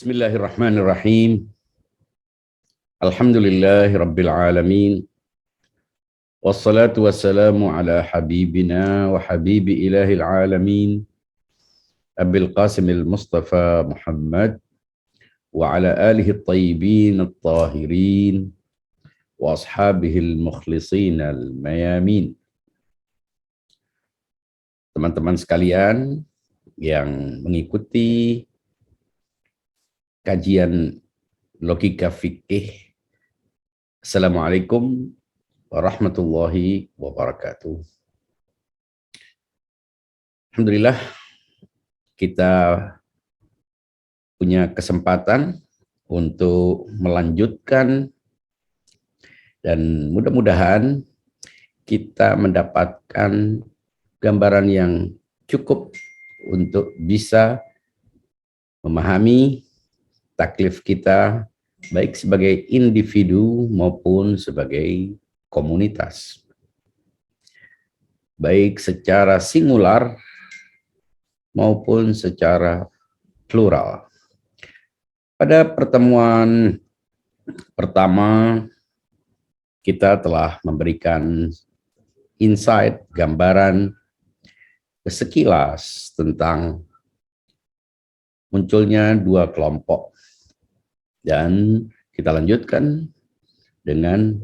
Bismillahirrahmanirrahim. Alhamdulillahi rabbil alamin. Wassalatu wassalamu ala habibina wa habibi ilahil alamin. Abil Qasimil Mustafa Muhammad wa ala alihi at-tayyibin at-tahirin wa ashabihil mukhlisin al-mayamin. Teman-teman sekalian yang mengikuti kajian logika fikih, Assalamualaikum warahmatullahi wabarakatuh. Alhamdulillah kita punya kesempatan untuk melanjutkan dan mudah-mudahan kita mendapatkan gambaran yang cukup untuk bisa memahami taklif kita baik sebagai individu maupun sebagai komunitas, baik secara singular maupun secara plural. Pada pertemuan pertama kita telah memberikan insight, gambaran sekilas tentang munculnya dua kelompok. Dan kita lanjutkan dengan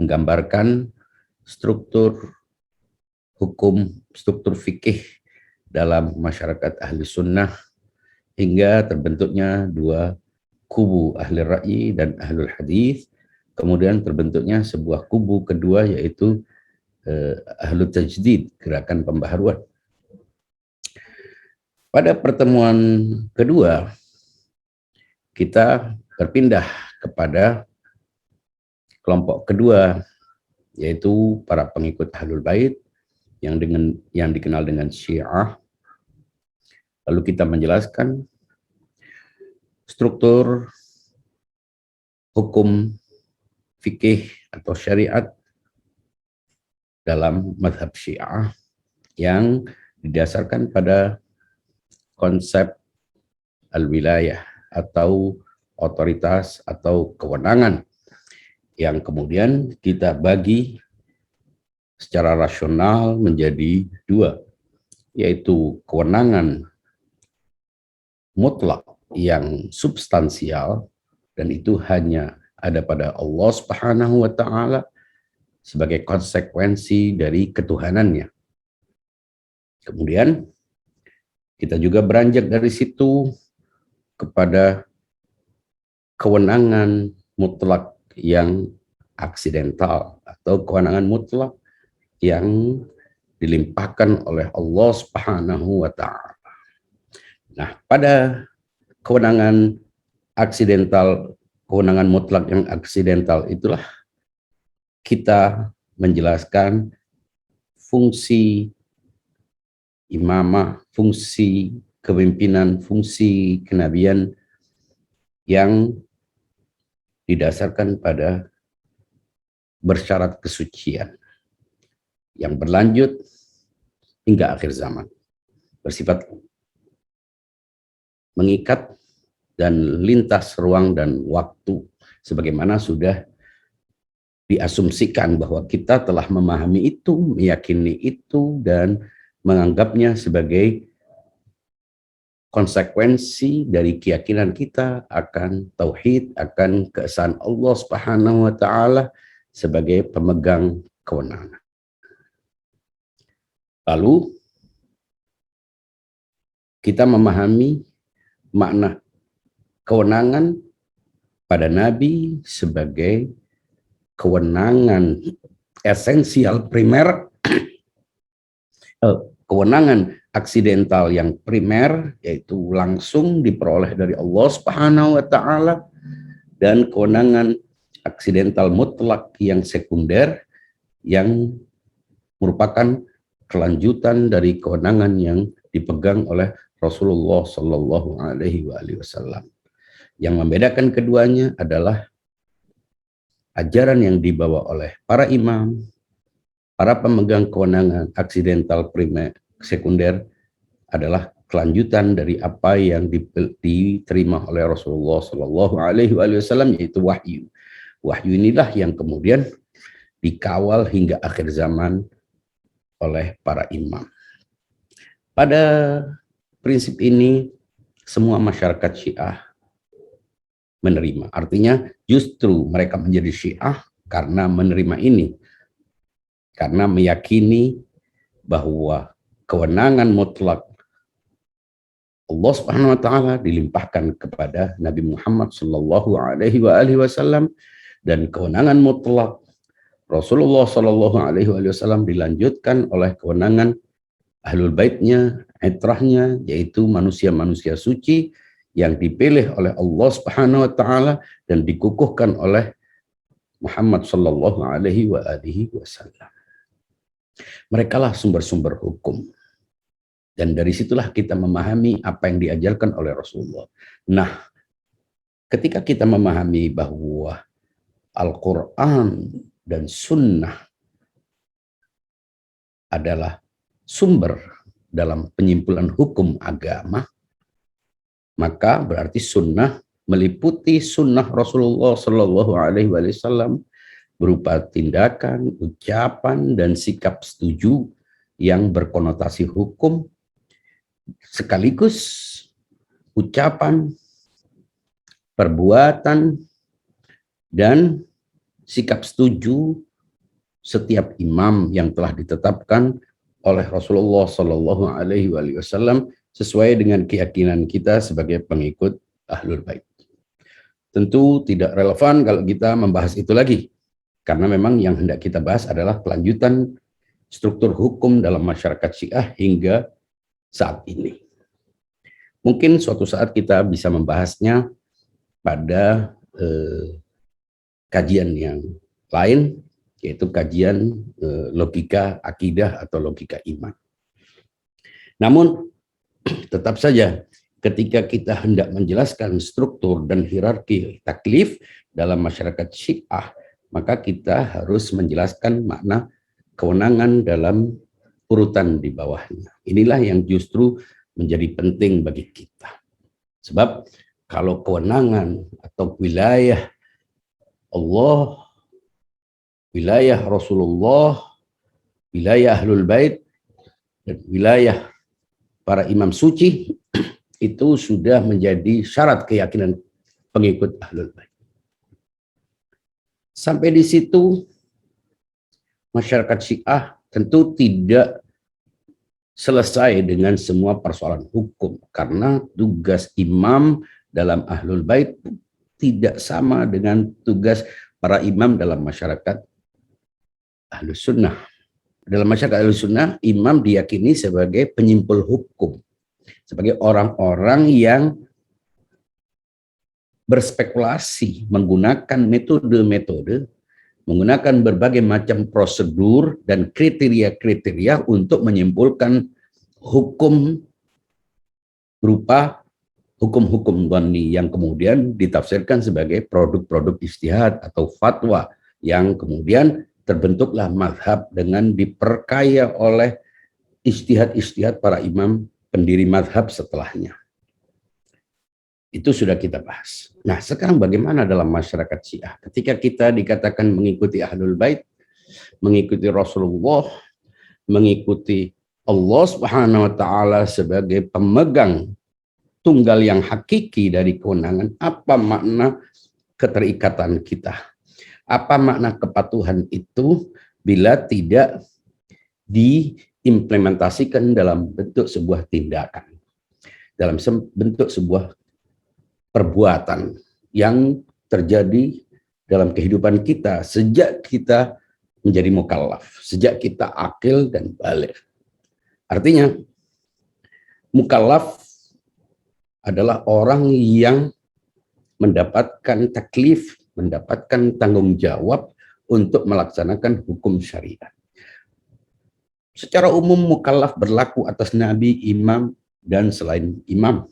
menggambarkan struktur hukum, struktur fikih dalam masyarakat ahli sunnah hingga terbentuknya dua kubu ahli ra'yi dan ahlul hadis. Kemudian terbentuknya sebuah kubu kedua yaitu ahlul tajdid, gerakan pembaharuan. Pada pertemuan kedua kita berpindah kepada kelompok kedua, yaitu para pengikut Ahlul Bait yang dikenal dengan Syiah. Lalu kita menjelaskan struktur hukum fikih atau syariat dalam mazhab Syiah yang didasarkan pada konsep al-wilayah atau otoritas atau kewenangan yang kemudian kita bagi secara rasional menjadi dua, yaitu kewenangan mutlak yang substansial dan itu hanya ada pada Allah Subhanahu wa taala sebagai konsekuensi dari ketuhanannya. Kemudian kita juga beranjak dari situ kepada kewenangan mutlak yang aksidental atau kewenangan mutlak yang dilimpahkan oleh Allah Subhanahu wa taala. Nah, pada kewenangan aksidental, kewenangan mutlak yang aksidental itulah kita menjelaskan fungsi imamah, fungsi kepemimpinan, fungsi kenabian yang didasarkan pada bersyarat kesucian yang berlanjut hingga akhir zaman, bersifat mengikat dan lintas ruang dan waktu, sebagaimana sudah diasumsikan bahwa kita telah memahami itu, meyakini itu, dan menganggapnya sebagai konsekuensi dari keyakinan kita akan tauhid, akan keesaan Allah Subhanahu wa taala sebagai pemegang kewenangan. Lalu kita memahami makna kewenangan pada Nabi sebagai kewenangan esensial primer, kewenangan aksidental yang primer, yaitu langsung diperoleh dari Allah Subhanahu wa taala, dan kewenangan aksidental mutlak yang sekunder yang merupakan kelanjutan dari kewenangan yang dipegang oleh Rasulullah Shallallahu Alaihi Wasallam. Yang membedakan keduanya adalah ajaran yang dibawa oleh para imam, para pemegang kewenangan aksidental primer sekunder adalah kelanjutan dari apa yang diterima oleh Rasulullah Shallallahu Alaihi Wasallam, yaitu wahyu. Wahyu inilah yang kemudian dikawal hingga akhir zaman oleh para imam. Pada prinsip ini semua masyarakat Syiah menerima. Artinya justru mereka menjadi Syiah karena menerima ini. Karena meyakini bahwa kewenangan mutlak Allah Subhanahu wa taala dilimpahkan kepada Nabi Muhammad sallallahu alaihi wasallam, dan kewenangan mutlak Rasulullah sallallahu alaihi wasallam dilanjutkan oleh kewenangan ahlul baitnya, itrahnya, yaitu manusia-manusia suci yang dipilih oleh Allah Subhanahu wa taala dan dikukuhkan oleh Muhammad sallallahu alaihi wasallam. Mereka lah sumber-sumber hukum. Dan dari situlah kita memahami apa yang diajarkan oleh Rasulullah. Nah, ketika kita memahami bahwa Al-Quran dan Sunnah adalah sumber dalam penyimpulan hukum agama, maka berarti Sunnah meliputi Sunnah Rasulullah Shallallahu Alaihi Wasallam berupa tindakan, ucapan, dan sikap setuju yang berkonotasi hukum, sekaligus ucapan, perbuatan, dan sikap setuju setiap imam yang telah ditetapkan oleh Rasulullah Shallallahu Alaihi Wasallam sesuai dengan keyakinan kita sebagai pengikut Ahlul Bait. Tentu tidak relevan kalau kita membahas itu lagi, karena memang yang hendak kita bahas adalah kelanjutan struktur hukum dalam masyarakat Syiah hingga saat ini. Mungkin suatu saat kita bisa membahasnya pada kajian yang lain, yaitu kajian logika akidah atau logika iman. Namun tetap saja ketika kita hendak menjelaskan struktur dan hierarki taklif dalam masyarakat Syiah, maka kita harus menjelaskan makna kewenangan dalam urutan di bawahnya. Inilah yang justru menjadi penting bagi kita. Sebab kalau kewenangan atau wilayah Allah, wilayah Rasulullah, wilayah Ahlul Bait, dan wilayah para imam suci itu sudah menjadi syarat keyakinan pengikut Ahlul Bait. Sampai di situ masyarakat Syiah tentu tidak selesai dengan semua persoalan hukum, karena tugas imam dalam Ahlul Bait tidak sama dengan tugas para imam dalam masyarakat Ahlus Sunnah. Dalam masyarakat Ahlus Sunnah, imam diyakini sebagai penyimpul hukum, sebagai orang-orang yang berspekulasi menggunakan metode-metode, menggunakan berbagai macam prosedur dan kriteria-kriteria untuk menyimpulkan hukum berupa hukum-hukum dhanni yang kemudian ditafsirkan sebagai produk-produk ijtihad atau fatwa, yang kemudian terbentuklah mazhab dengan diperkaya oleh ijtihad-ijtihad para imam pendiri mazhab setelahnya. Itu sudah kita bahas. Nah, sekarang bagaimana dalam masyarakat Syiah? Ketika kita dikatakan mengikuti Ahlul Bait, mengikuti Rasulullah, mengikuti Allah Subhanahu wa taala sebagai pemegang tunggal yang hakiki dari kewenangan, apa makna keterikatan kita? Apa makna kepatuhan itu bila tidak diimplementasikan dalam bentuk sebuah tindakan, dalam bentuk sebuah perbuatan yang terjadi dalam kehidupan kita sejak kita menjadi mukallaf, sejak kita akil dan baligh. Artinya mukallaf adalah orang yang mendapatkan taklif, mendapatkan tanggung jawab untuk melaksanakan hukum syariat. Secara umum mukallaf berlaku atas nabi, imam, dan selain imam.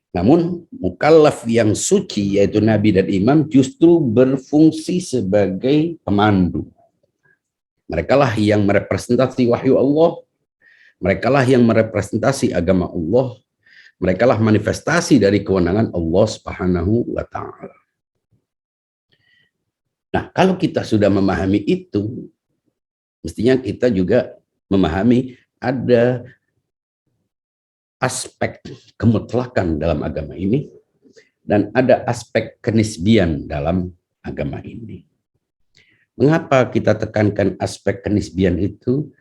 Namun mukallaf yang suci yaitu nabi dan imam justru berfungsi sebagai pemandu. Merekalah yang merepresentasi wahyu Allah, merekalah yang merepresentasi agama Allah, Mereka lah manifestasi dari kewenangan Allah Subhanahu wa Ta'ala. Nah, kalau kita sudah memahami itu, mestinya kita juga memahami ada aspek kemutlakan dalam agama ini dan ada aspek kenisbian dalam agama ini. Mengapa kita tekankan aspek kenisbian itu?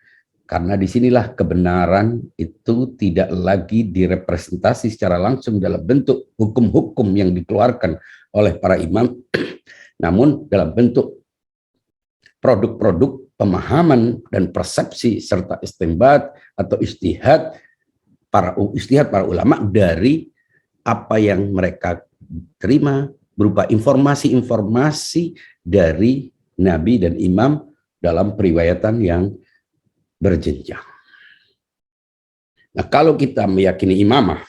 Karena disinilah kebenaran itu tidak lagi direpresentasi secara langsung dalam bentuk hukum-hukum yang dikeluarkan oleh para imam, namun dalam bentuk produk-produk pemahaman dan persepsi serta istinbat atau istihad para ulama dari apa yang mereka terima berupa informasi-informasi dari nabi dan imam dalam periwayatan yang berjenjang. Nah, kalau kita meyakini imamah,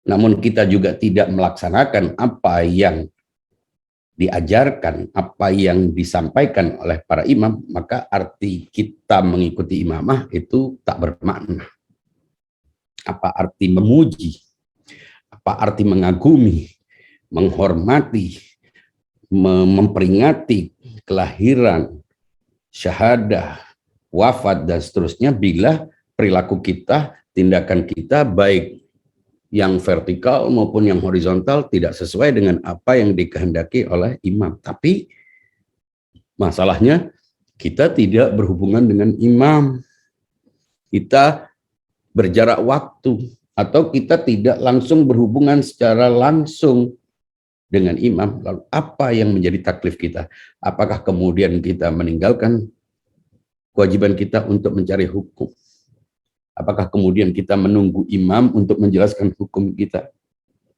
namun kita juga tidak melaksanakan apa yang diajarkan, apa yang disampaikan oleh para imam, maka arti kita mengikuti imamah itu tak bermakna. Apa arti memuji, apa arti mengagumi, menghormati, memperingati kelahiran, syahadah, wafat, dan seterusnya bila perilaku kita, tindakan kita baik yang vertikal maupun yang horizontal tidak sesuai dengan apa yang dikehendaki oleh imam. Tapi masalahnya kita tidak berhubungan dengan imam. Kita berjarak waktu atau kita tidak langsung berhubungan secara langsung dengan imam. Lalu apa yang menjadi taklif kita? Apakah kemudian kita meninggalkan kewajiban kita untuk mencari hukum? Apakah kemudian kita menunggu imam untuk menjelaskan hukum kita?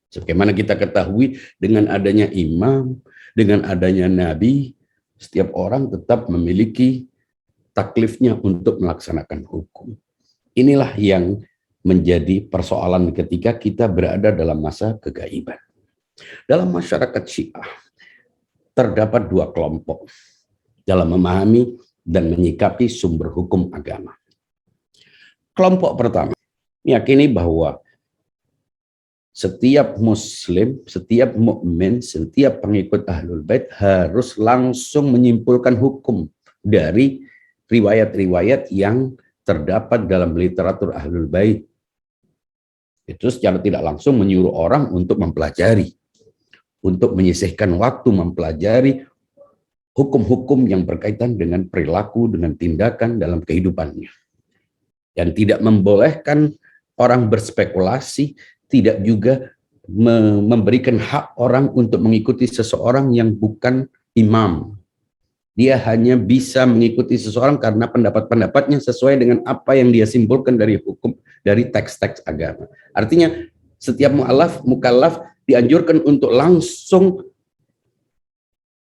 Sebagaimana kita ketahui, dengan adanya imam, dengan adanya nabi, setiap orang tetap memiliki taklifnya untuk melaksanakan hukum. Inilah yang menjadi persoalan ketika kita berada dalam masa kegaiban. Dalam masyarakat Syiah, terdapat dua kelompok dalam memahami dan menyikapi sumber hukum agama. Kelompok pertama meyakini bahwa setiap muslim, setiap mukmin, setiap pengikut Ahlul Bait harus langsung menyimpulkan hukum dari riwayat-riwayat yang terdapat dalam literatur Ahlul Bait. Itu secara tidak langsung menyuruh orang untuk mempelajari, untuk menyisihkan waktu mempelajari hukum-hukum yang berkaitan dengan perilaku, dengan tindakan dalam kehidupannya. Dan tidak membolehkan orang berspekulasi, tidak juga memberikan hak orang untuk mengikuti seseorang yang bukan imam. Dia hanya bisa mengikuti seseorang karena pendapat-pendapatnya sesuai dengan apa yang dia simpulkan dari hukum, dari teks-teks agama. Artinya setiap mukallaf dianjurkan untuk langsung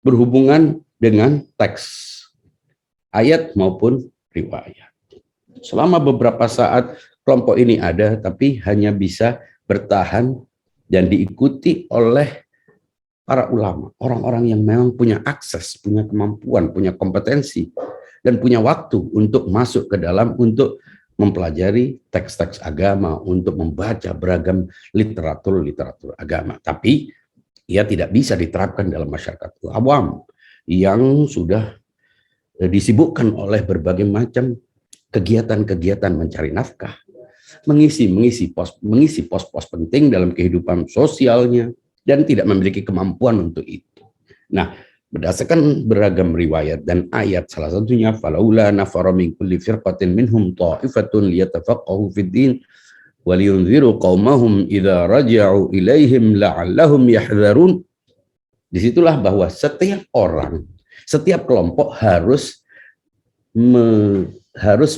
berhubungan dengan teks ayat maupun riwayat. Selama beberapa saat kelompok ini ada, tapi hanya bisa bertahan dan diikuti oleh para ulama, orang-orang yang memang punya akses, punya kemampuan, punya kompetensi, dan punya waktu untuk masuk ke dalam, untuk mempelajari teks-teks agama, untuk membaca beragam literatur agama. Tapi ia tidak bisa diterapkan dalam masyarakat awam yang sudah disibukkan oleh berbagai macam kegiatan-kegiatan mencari nafkah, mengisi pos-pos penting dalam kehidupan sosialnya, dan tidak memiliki kemampuan untuk itu. Nah, berdasarkan beragam riwayat dan ayat, salah satunya falaula nafara min kulli firqatin minhum ta'ifatun liyatafaqahu fid din wa liyunziru qaumahum idza raja'u ilaihim la'allahum yahdharun. Disitulah bahwa setiap orang, setiap kelompok harus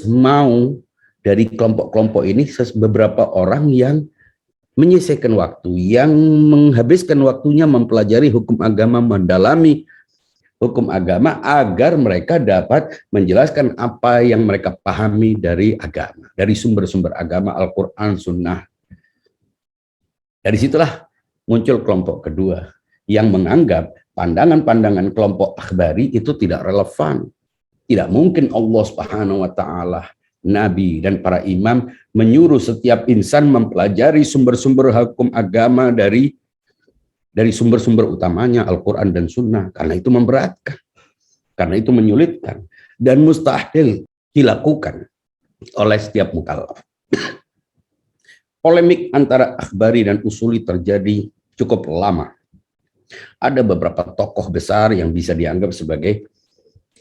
mau dari kelompok-kelompok ini beberapa orang yang menyisihkan waktu, yang menghabiskan waktunya mempelajari hukum agama, mendalami hukum agama agar mereka dapat menjelaskan apa yang mereka pahami dari agama, dari sumber-sumber agama, Al-Quran, Sunnah. Dari situlah muncul kelompok kedua yang menganggap pandangan-pandangan kelompok akhbari itu tidak relevan. Tidak mungkin Allah Subhanahu wa Ta'ala nabi, dan para imam menyuruh setiap insan mempelajari sumber-sumber hukum agama dari sumber-sumber utamanya Al-Quran dan Sunnah, karena itu memberatkan, karena itu menyulitkan, dan mustahil dilakukan oleh setiap mukallaf. Polemik antara akhbari dan usuli terjadi cukup lama. Ada beberapa tokoh besar yang bisa dianggap sebagai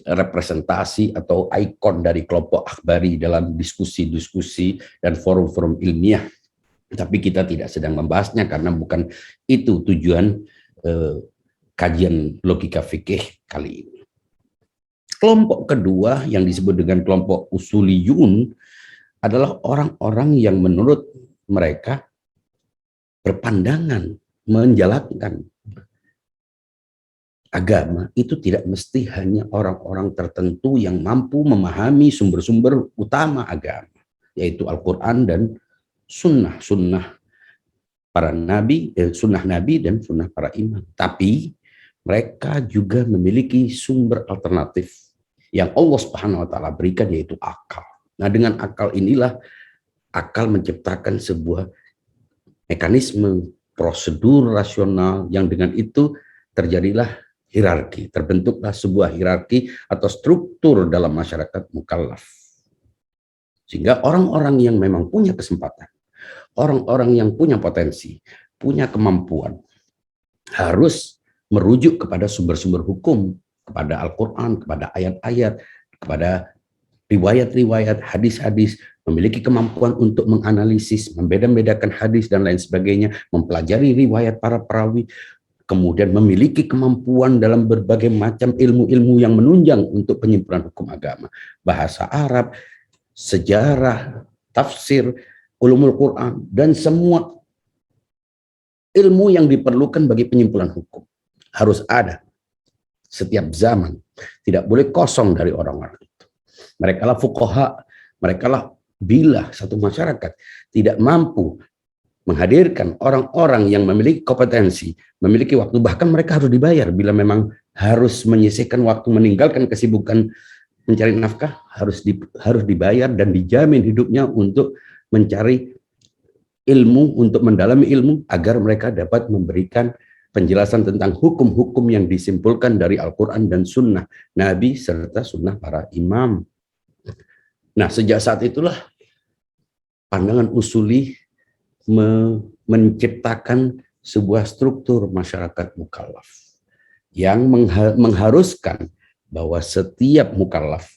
representasi atau ikon dari kelompok akhbari dalam diskusi-diskusi dan forum-forum ilmiah. Tapi kita tidak sedang membahasnya karena bukan itu tujuan kajian logika fikih kali ini. Kelompok kedua yang disebut dengan kelompok usuliyun adalah orang-orang yang menurut mereka berpandangan menjalankan agama itu tidak mesti hanya orang-orang tertentu yang mampu memahami sumber-sumber utama agama, yaitu Al-Quran dan sunnah para nabi, sunnah nabi dan sunnah para imam. Tapi mereka juga memiliki sumber alternatif yang Allah Subhanahu wa taala berikan, yaitu akal. Nah, dengan akal inilah akal menciptakan sebuah mekanisme prosedur rasional yang dengan itu terjadilah hierarki, terbentuklah sebuah hierarki atau struktur dalam masyarakat mukallaf. Sehingga orang-orang yang memang punya kesempatan, orang-orang yang punya potensi, punya kemampuan, harus merujuk kepada sumber-sumber hukum, kepada Al-Quran, kepada ayat-ayat, kepada riwayat-riwayat, hadis-hadis, memiliki kemampuan untuk menganalisis, membeda-bedakan hadis dan lain sebagainya, mempelajari riwayat para perawi, kemudian memiliki kemampuan dalam berbagai macam ilmu-ilmu yang menunjang untuk penyimpulan hukum agama, bahasa Arab, sejarah, tafsir, ulumul Quran, dan semua ilmu yang diperlukan bagi penyimpulan hukum harus ada setiap zaman, tidak boleh kosong dari orang-orang itu. Mereka lah fuqaha, mereka lah bila satu masyarakat tidak mampu menghadirkan orang-orang yang memiliki kompetensi, memiliki waktu, bahkan mereka harus dibayar bila memang harus menyisihkan waktu, meninggalkan kesibukan mencari nafkah, harus dibayar dan dijamin hidupnya untuk mencari ilmu, untuk mendalami ilmu agar mereka dapat memberikan penjelasan tentang hukum-hukum yang disimpulkan dari Al-Quran dan Sunnah Nabi serta Sunnah para imam. Nah, sejak saat itulah pandangan usuli menciptakan sebuah struktur masyarakat mukallaf yang mengharuskan bahwa setiap mukallaf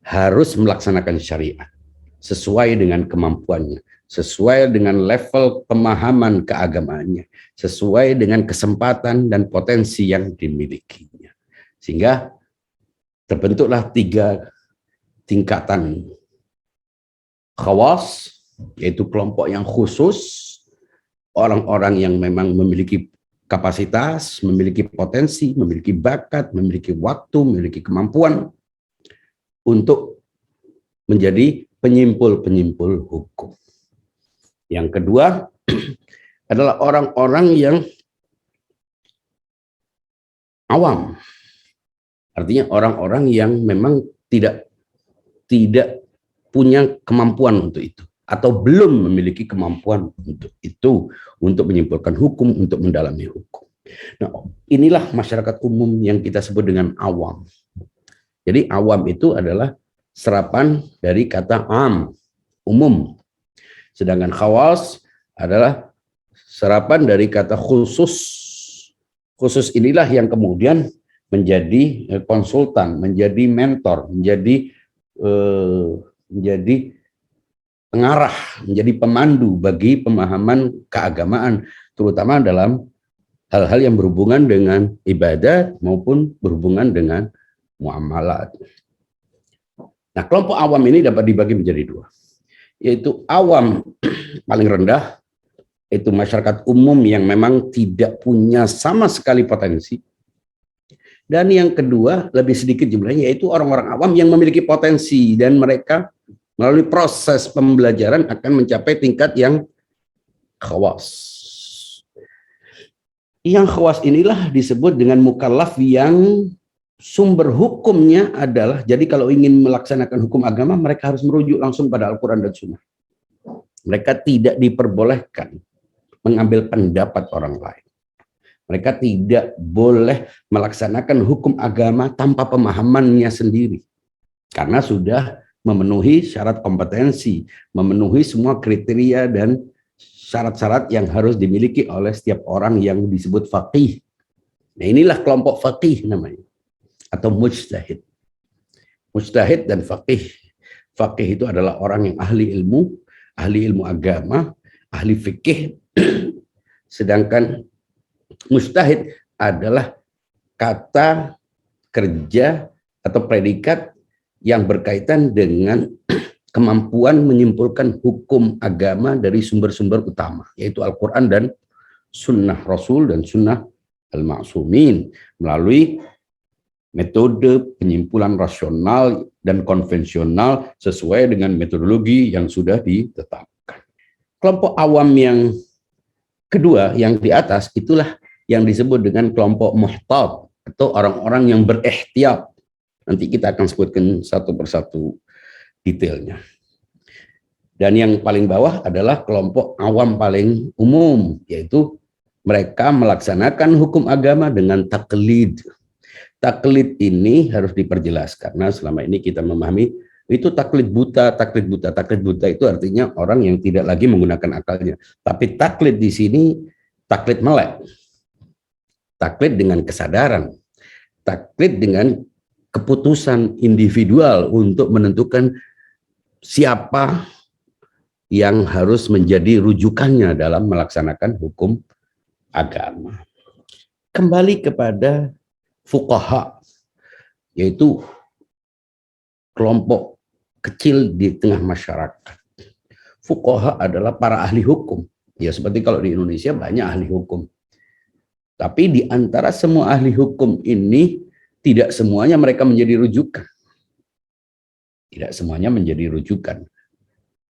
harus melaksanakan syariat sesuai dengan kemampuannya, sesuai dengan level pemahaman keagamaannya, sesuai dengan kesempatan dan potensi yang dimilikinya. Sehingga terbentuklah 3 tingkatan khawas, yaitu kelompok yang khusus, orang-orang yang memang memiliki kapasitas, memiliki potensi, memiliki bakat, memiliki waktu, memiliki kemampuan untuk menjadi penyimpul-penyimpul hukum. Yang kedua adalah orang-orang yang awam, artinya orang-orang yang memang tidak punya kemampuan untuk itu, atau belum memiliki kemampuan untuk itu, untuk menyimpulkan hukum, untuk mendalami hukum. Nah, inilah masyarakat umum yang kita sebut dengan awam. Jadi awam itu adalah serapan dari kata am, umum. Sedangkan khawas adalah serapan dari kata khusus. Khusus inilah yang kemudian menjadi konsultan, menjadi mentor, menjadi pengarah, menjadi pemandu bagi pemahaman keagamaan, terutama dalam hal-hal yang berhubungan dengan ibadat maupun berhubungan dengan muamalat. Nah, kelompok awam ini dapat dibagi menjadi 2, yaitu awam paling rendah, yaitu masyarakat umum yang memang tidak punya sama sekali potensi. Dan yang kedua, lebih sedikit jumlahnya, yaitu orang-orang awam yang memiliki potensi dan mereka melalui proses pembelajaran akan mencapai tingkat yang khawas. Yang khawas inilah disebut dengan mukallaf yang sumber hukumnya adalah, jadi kalau ingin melaksanakan hukum agama, mereka harus merujuk langsung pada Al-Quran dan Sunnah. Mereka tidak diperbolehkan mengambil pendapat orang lain. Mereka tidak boleh melaksanakan hukum agama tanpa pemahamannya sendiri. Karena sudah memenuhi syarat kompetensi, memenuhi semua kriteria dan syarat-syarat yang harus dimiliki oleh setiap orang yang disebut faqih. Nah, inilah kelompok faqih namanya, atau mujtahid. Mujtahid dan faqih. Faqih itu adalah orang yang ahli ilmu agama, ahli fikih. Sedangkan mujtahid adalah kata kerja atau predikat yang berkaitan dengan kemampuan menyimpulkan hukum agama dari sumber-sumber utama, yaitu Al-Quran dan Sunnah Rasul dan Sunnah Al-Ma'sumin, melalui metode penyimpulan rasional dan konvensional sesuai dengan metodologi yang sudah ditetapkan. Kelompok awam yang kedua, yang di atas, itulah yang disebut dengan kelompok muhtab, atau orang-orang yang berihtiyat. Nanti kita akan sebutkan satu persatu detailnya. Dan yang paling bawah adalah kelompok awam paling umum, yaitu mereka melaksanakan hukum agama dengan taklid. Taklid ini harus diperjelas, karena selama ini kita memahami itu taklid buta, taklid buta. Taklid buta itu artinya orang yang tidak lagi menggunakan akalnya. Tapi taklid di sini taklid melek. Taklid dengan kesadaran. Taklid dengan keputusan individual untuk menentukan siapa yang harus menjadi rujukannya dalam melaksanakan hukum agama. Kembali kepada fuqaha, yaitu kelompok kecil di tengah masyarakat. Fuqaha adalah para ahli hukum. Ya, seperti kalau di Indonesia banyak ahli hukum. Tapi di antara semua ahli hukum ini, tidak semuanya mereka menjadi rujukan. Tidak semuanya menjadi rujukan.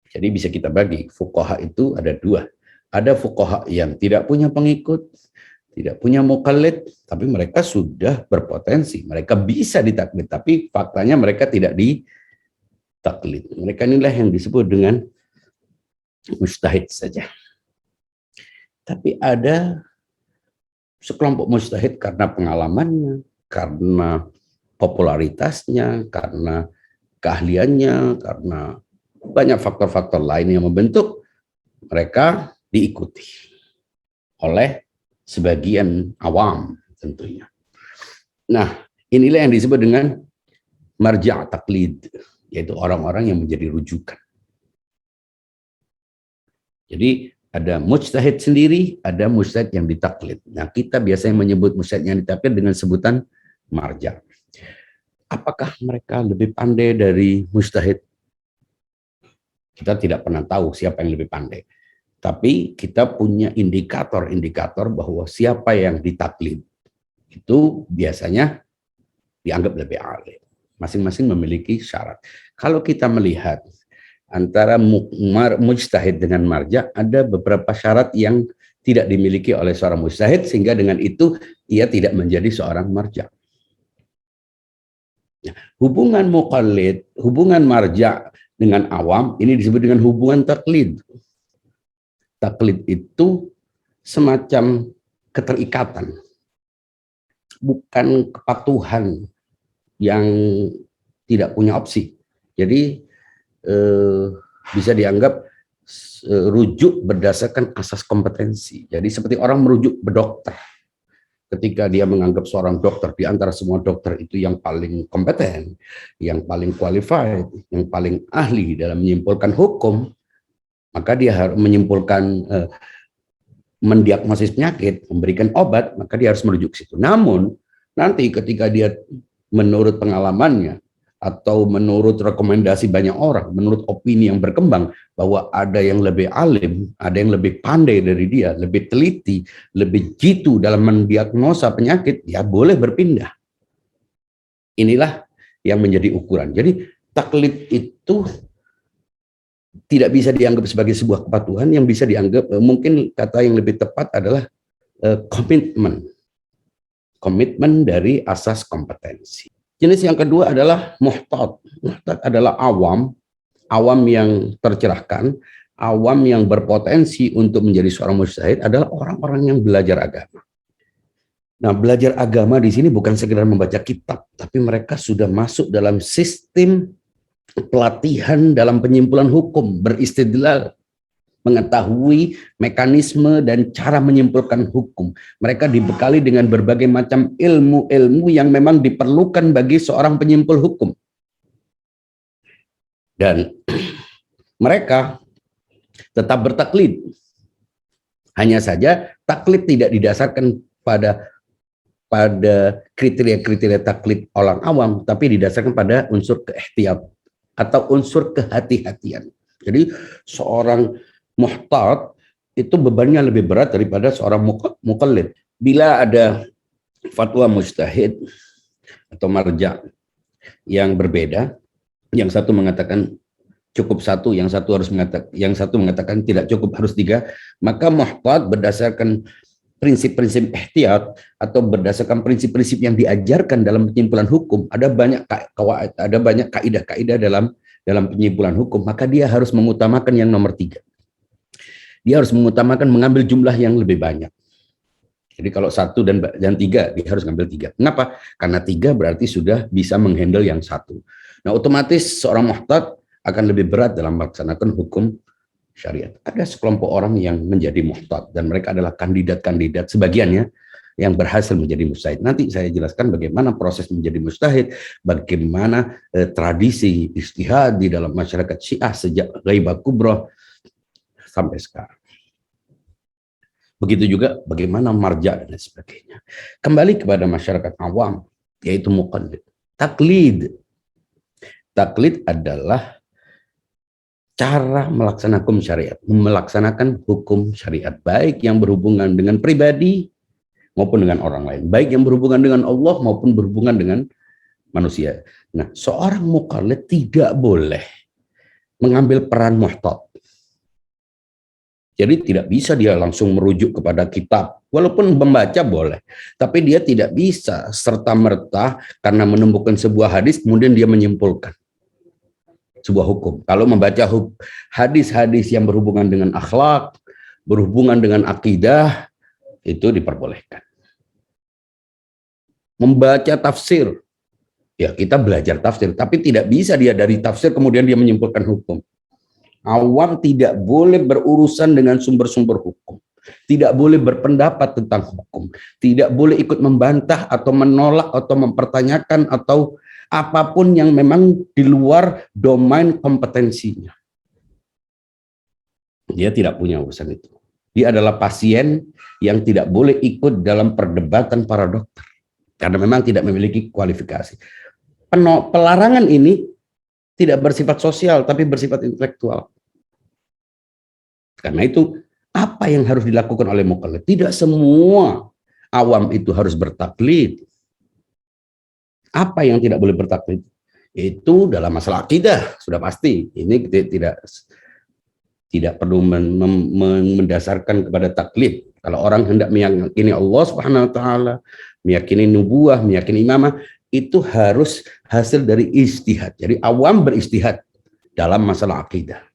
Jadi bisa kita bagi, fuqaha itu ada dua. Ada fuqaha yang tidak punya pengikut, tidak punya muqallid, tapi mereka sudah berpotensi. Mereka bisa ditaklid, tapi faktanya mereka tidak ditaklid. Mereka inilah yang disebut dengan mujtahid saja. Tapi ada sekelompok mujtahid karena pengalamannya, karena popularitasnya, karena keahliannya, karena banyak faktor-faktor lain yang membentuk mereka diikuti oleh sebagian awam tentunya. Nah, inilah yang disebut dengan marja' taklid, yaitu orang-orang yang menjadi rujukan. Jadi ada mujtahid sendiri, ada mujtahid yang ditaklid. Nah, kita biasanya menyebut mujtahid yang ditaklid dengan sebutan marja'. Apakah mereka lebih pandai dari mujtahid? Kita tidak pernah tahu siapa yang lebih pandai. Tapi kita punya indikator-indikator bahwa siapa yang ditaklid itu biasanya dianggap lebih alim. Masing-masing memiliki syarat. Kalau kita melihat antara mujtahid dengan marja, ada beberapa syarat yang tidak dimiliki oleh seorang mujtahid, sehingga dengan itu ia tidak menjadi seorang marja. Hubungan muqallid, hubungan marja dengan awam, ini disebut dengan hubungan taklid. Taklid itu semacam keterikatan, bukan kepatuhan yang tidak punya opsi. Jadi bisa dianggap rujuk berdasarkan asas kompetensi. Jadi seperti orang merujuk ke dokter. Ketika dia menganggap seorang dokter di antara semua dokter itu yang paling kompeten, yang paling qualified, yang paling ahli dalam menyimpulkan hukum, maka dia harus menyimpulkan, mendiagnosis penyakit, memberikan obat, maka dia harus merujuk ke situ. Namun nanti ketika dia menurut pengalamannya atau menurut rekomendasi banyak orang, menurut opini yang berkembang bahwa ada yang lebih alim, ada yang lebih pandai dari dia, lebih teliti, lebih jitu dalam mendiagnosa penyakit, ya boleh berpindah. Inilah yang menjadi ukuran. Jadi taklid itu tidak bisa dianggap sebagai sebuah kepatuhan, yang bisa dianggap, mungkin kata yang lebih tepat adalah komitmen. komitmen dari asas kompetensi. Jenis yang kedua adalah muhtad. Muhtad adalah awam yang tercerahkan, awam yang berpotensi untuk menjadi seorang mujtahid adalah orang-orang yang belajar agama. Nah, belajar agama di sini bukan sekedar membaca kitab, tapi mereka sudah masuk dalam sistem pelatihan dalam penyimpulan hukum, beristidlal, mengetahui mekanisme dan cara menyimpulkan hukum. Mereka dibekali dengan berbagai macam ilmu-ilmu yang memang diperlukan bagi seorang penyimpul hukum. Dan mereka tetap bertaklid. Hanya saja taklid tidak didasarkan pada kriteria-kriteria taklid orang awam, tapi didasarkan pada unsur keihtiyat atau unsur kehati-hatian. Jadi seorang muhtad itu bebannya lebih berat daripada seorang muqallid. Bila ada fatwa mujtahid atau marja yang berbeda, yang satu mengatakan cukup satu, yang satu mengatakan tidak cukup harus 3, maka muhtad berdasarkan prinsip-prinsip ihtiyat atau berdasarkan prinsip-prinsip yang diajarkan dalam penyimpulan hukum, ada banyak kaidah-kaidah dalam penyimpulan hukum, maka dia harus mengutamakan yang nomor 3. Dia harus mengutamakan mengambil jumlah yang lebih banyak. Jadi kalau 1 dan 3, dia harus ngambil 3. Kenapa? Karena 3 berarti sudah bisa menghandle yang 1. Nah, otomatis seorang muhtad akan lebih berat dalam melaksanakan hukum syariat. Ada sekelompok orang yang menjadi muhtad dan mereka adalah kandidat-kandidat sebagiannya yang berhasil menjadi mujtahid. Nanti saya jelaskan bagaimana proses menjadi mujtahid, bagaimana tradisi ijtihad di dalam masyarakat Syiah sejak Ghaibah Kubra sampai sekarang. Begitu juga bagaimana marja dan sebagainya. Kembali kepada masyarakat awam, yaitu muqallid. Taklid. Taklid adalah cara melaksanakan hukum syariat, baik yang berhubungan dengan pribadi maupun dengan orang lain, baik yang berhubungan dengan Allah maupun berhubungan dengan manusia. Nah, seorang muqallid tidak boleh mengambil peran muhtad. Jadi tidak bisa dia langsung merujuk kepada kitab, walaupun membaca boleh, tapi dia tidak bisa serta-merta karena menemukan sebuah hadis kemudian dia menyimpulkan sebuah hukum. Kalau membaca hadis-hadis yang berhubungan dengan akhlak, berhubungan dengan akidah, itu diperbolehkan. Membaca tafsir, ya kita belajar tafsir, tapi tidak bisa dia dari tafsir kemudian dia menyimpulkan hukum. Awam tidak boleh berurusan dengan sumber-sumber hukum, tidak boleh berpendapat tentang hukum, tidak boleh ikut membantah atau menolak atau mempertanyakan atau apapun yang memang di luar domain kompetensinya. Dia tidak punya urusan itu. Dia adalah pasien yang tidak boleh ikut dalam perdebatan para dokter karena memang tidak memiliki kualifikasi. Pelarangan ini tidak bersifat sosial tapi bersifat intelektual. Karena itu apa yang harus dilakukan oleh muqallid? Tidak semua awam itu harus bertaklid. Apa yang tidak boleh bertaklid? Itu dalam masalah akidah sudah pasti. Ini tidak perlu mendasarkan kepada taklid. Kalau orang hendak meyakini Allah Subhanahu wa taala, meyakini nubuah, meyakini imamah, itu harus hasil dari ijtihad. Jadi awam beristihad dalam masalah akidah.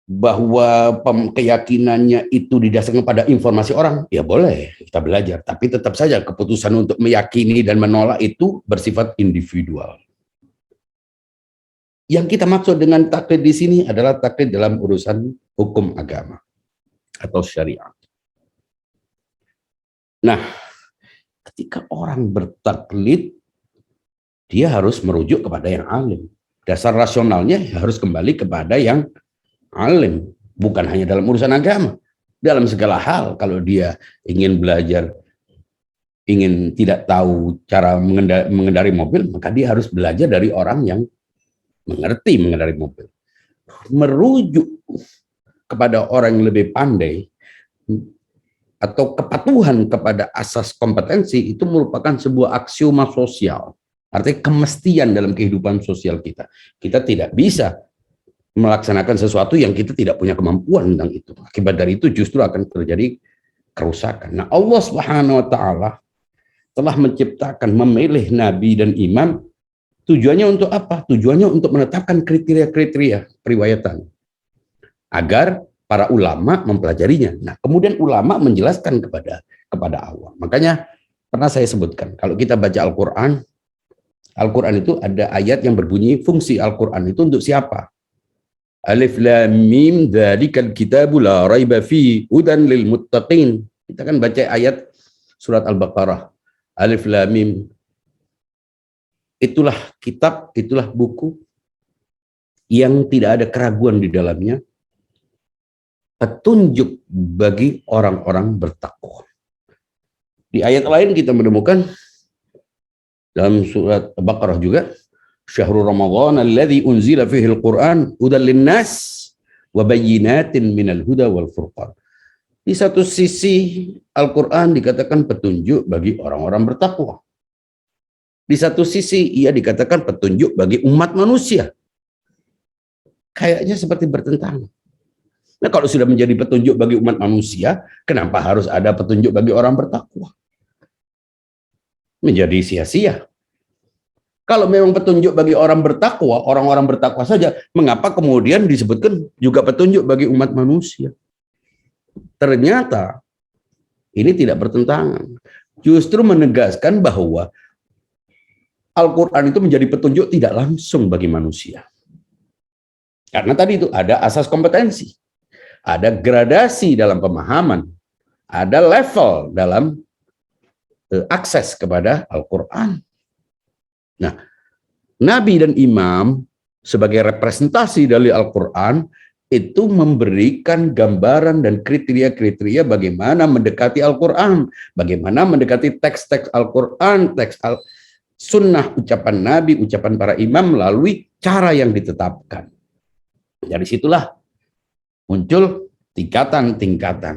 Bahwa keyakinannya itu didasarkan pada informasi orang, ya boleh kita belajar, tapi tetap saja keputusan untuk meyakini dan menolak itu bersifat individual. Yang kita maksud dengan taklid di sini adalah taklid dalam urusan hukum agama atau syariat. Nah, ketika orang bertaklid, dia harus merujuk kepada yang alim. Dasar rasionalnya harus kembali kepada yang alim, bukan hanya dalam urusan agama, dalam segala hal. Kalau dia ingin belajar, ingin tidak tahu cara mengendari mobil, maka dia harus belajar dari orang yang mengerti mengendari mobil. Merujuk kepada orang yang lebih pandai atau kepatuhan kepada asas kompetensi itu merupakan sebuah aksioma sosial. Artinya kemestian dalam kehidupan sosial kita. Kita tidak bisa melaksanakan sesuatu yang kita tidak punya kemampuan tentang itu. Akibat dari itu justru akan terjadi kerusakan. Nah, Allah Subhanahu wa taala telah menciptakan, memilih nabi dan imam. Tujuannya untuk apa? Tujuannya untuk menetapkan kriteria-kriteria periwayatan agar para ulama mempelajarinya. Nah, kemudian ulama menjelaskan kepada awam. Makanya pernah saya sebutkan, kalau kita baca Al-Qur'an, Al-Qur'an itu ada ayat yang berbunyi fungsi Al-Qur'an itu untuk siapa? Alif lam mim dzalikal kitabu la raiba fi hudan lil muttaqin. Kita kan baca ayat surat Al-Baqarah. Alif lam mim, itulah kitab, itulah buku yang tidak ada keraguan di dalamnya, petunjuk bagi orang-orang bertakwa. Di ayat lain kita menemukan dalam surat Al-Baqarah juga, Syahrul Ramadan alladzi unzila fihi al-Qur'an hudan linnas wa bayyinatin minal huda wal furqan. Di satu sisi Al-Qur'an dikatakan petunjuk bagi orang-orang bertakwa. Di satu sisi ia dikatakan petunjuk bagi umat manusia. Kayaknya seperti bertentangan. Nah, kalau sudah menjadi petunjuk bagi umat manusia, kenapa harus ada petunjuk bagi orang bertakwa? Menjadi sia-sia. Kalau memang petunjuk bagi orang bertakwa, orang-orang bertakwa saja, mengapa kemudian disebutkan juga petunjuk bagi umat manusia? Ternyata ini tidak bertentangan. Justru menegaskan bahwa Al-Quran itu menjadi petunjuk tidak langsung bagi manusia. Karena tadi itu ada asas kompetensi, ada gradasi dalam pemahaman, ada level dalam akses kepada Al-Quran. Nah, Nabi dan Imam sebagai representasi dari Al-Quran itu memberikan gambaran dan kriteria-kriteria bagaimana mendekati Al-Quran, bagaimana mendekati teks-teks Al-Quran, teks sunnah, ucapan Nabi, ucapan para imam melalui cara yang ditetapkan. Dari situlah muncul tingkatan-tingkatan.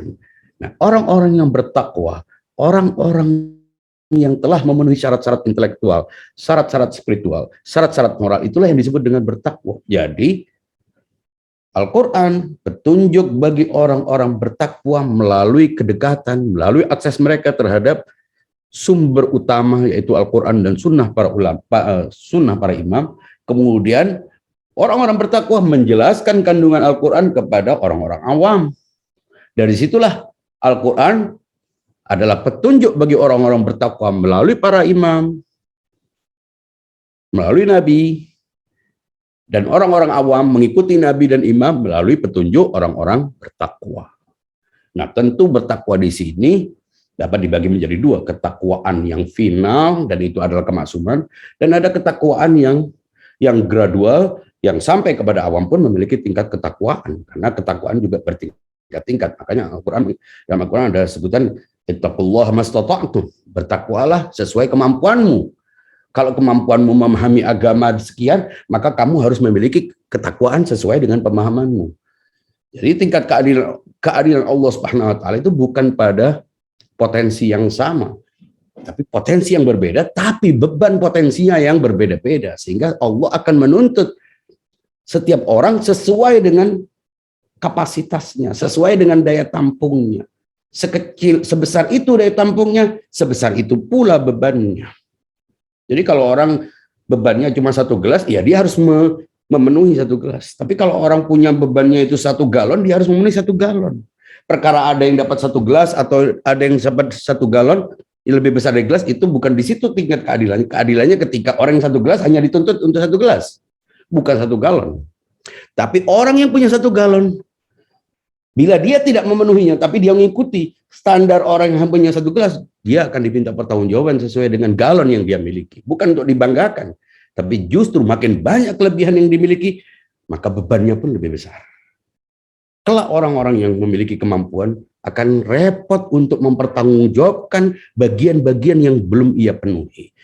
Nah, orang-orang yang bertakwa, orang-orang yang telah memenuhi syarat-syarat intelektual, syarat-syarat spiritual, syarat-syarat moral, itulah yang disebut dengan bertakwa. Jadi, Al-Quran petunjuk bagi orang-orang bertakwa melalui kedekatan, melalui akses mereka terhadap sumber utama yaitu Al-Quran dan sunnah para ulama, sunnah para imam. Kemudian orang-orang bertakwa menjelaskan kandungan Al-Quran kepada orang-orang awam. Dari situlah Al-Quran adalah petunjuk bagi orang-orang bertakwa melalui para imam, melalui Nabi, dan orang-orang awam mengikuti Nabi dan imam melalui petunjuk orang-orang bertakwa. Nah, tentu bertakwa di sini dapat dibagi menjadi dua, ketakwaan yang final dan itu adalah kemaksuman, dan ada ketakwaan yang gradual yang sampai kepada awam pun memiliki tingkat ketakwaan, karena ketakwaan juga bertingkat-tingkat. Makanya dalam Al-Quran ada sebutan ittaqullaha mastata'tum, bertakwalah sesuai kemampuanmu. Kalau kemampuanmu memahami agama sekian, maka kamu harus memiliki ketakwaan sesuai dengan pemahamanmu. Jadi tingkat keadilan Allah Subhanahu wa taala itu bukan pada potensi yang sama, tapi potensi yang berbeda, tapi beban potensinya yang berbeda-beda, sehingga Allah akan menuntut setiap orang sesuai dengan kapasitasnya, sesuai dengan daya tampungnya. Sebesar itu daya tampungnya, sebesar itu pula bebannya. Jadi kalau orang bebannya cuma 1 gelas, ya dia harus memenuhi 1 gelas. Tapi kalau orang punya bebannya itu 1 galon, dia harus memenuhi 1 galon. Perkara ada yang dapat 1 gelas atau ada yang dapat 1 galon yang lebih besar dari gelas, itu bukan di situ tingkat keadilannya. Keadilannya ketika orang yang 1 gelas hanya dituntut untuk 1 gelas, bukan 1 galon. Tapi orang yang punya 1 galon, bila dia tidak memenuhinya, tapi dia mengikuti standar orang yang punya 1 gelas, dia akan diminta pertanggungjawaban sesuai dengan galon yang dia miliki. Bukan untuk dibanggakan, tapi justru makin banyak kelebihan yang dimiliki, maka bebannya pun lebih besar. Kelak orang-orang yang memiliki kemampuan akan repot untuk mempertanggungjawabkan bagian-bagian yang belum ia penuhi.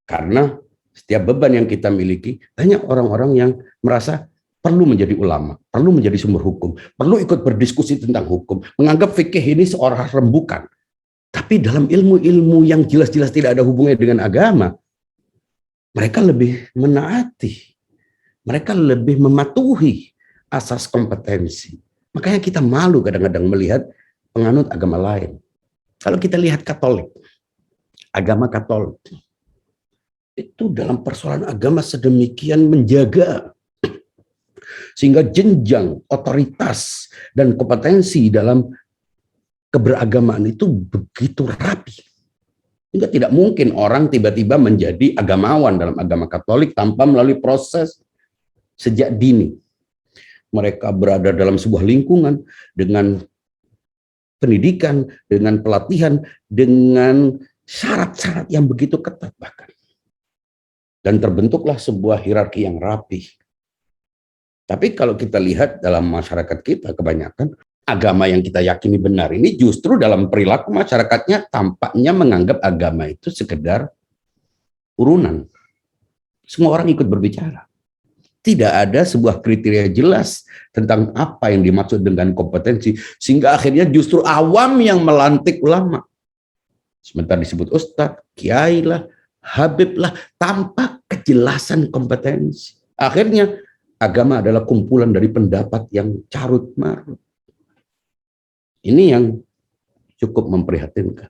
Karena setiap beban yang kita miliki, banyak orang-orang yang merasa perlu menjadi ulama, perlu menjadi sumber hukum, perlu ikut berdiskusi tentang hukum, menganggap fikih ini seorang rembukan. Tapi dalam ilmu-ilmu yang jelas-jelas tidak ada hubungannya dengan agama, mereka lebih menaati, mereka lebih mematuhi asas kompetensi. Makanya kita malu kadang-kadang melihat penganut agama lain. Kalau kita lihat Katolik, agama Katolik, itu dalam persoalan agama sedemikian menjaga, sehingga jenjang otoritas dan kompetensi dalam keberagamaan itu begitu rapi. Sehingga tidak mungkin orang tiba-tiba menjadi agamawan dalam agama Katolik tanpa melalui proses sejak dini. Mereka berada dalam sebuah lingkungan dengan pendidikan, dengan pelatihan, dengan syarat-syarat yang begitu ketat bahkan. Dan terbentuklah sebuah hierarki yang rapi. Tapi kalau kita lihat dalam masyarakat kita, kebanyakan agama yang kita yakini benar ini justru dalam perilaku masyarakatnya tampaknya menganggap agama itu sekedar urunan. Semua orang ikut berbicara. Tidak ada sebuah kriteria jelas tentang apa yang dimaksud dengan kompetensi, sehingga akhirnya justru awam yang melantik ulama. Sementara disebut ustadz, kiai lah, habib lah, tanpa kejelasan kompetensi. Akhirnya agama adalah kumpulan dari pendapat yang carut marut. Ini yang cukup memprihatinkan.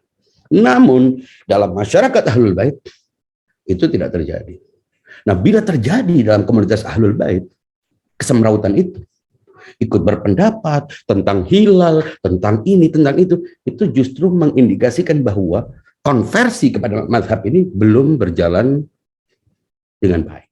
Namun dalam masyarakat Ahlul Bait itu tidak terjadi. Nah, bila terjadi dalam komunitas Ahlul Bait kesemrautan itu, ikut berpendapat tentang hilal, tentang ini, tentang itu justru mengindikasikan bahwa konversi kepada mazhab ini belum berjalan dengan baik.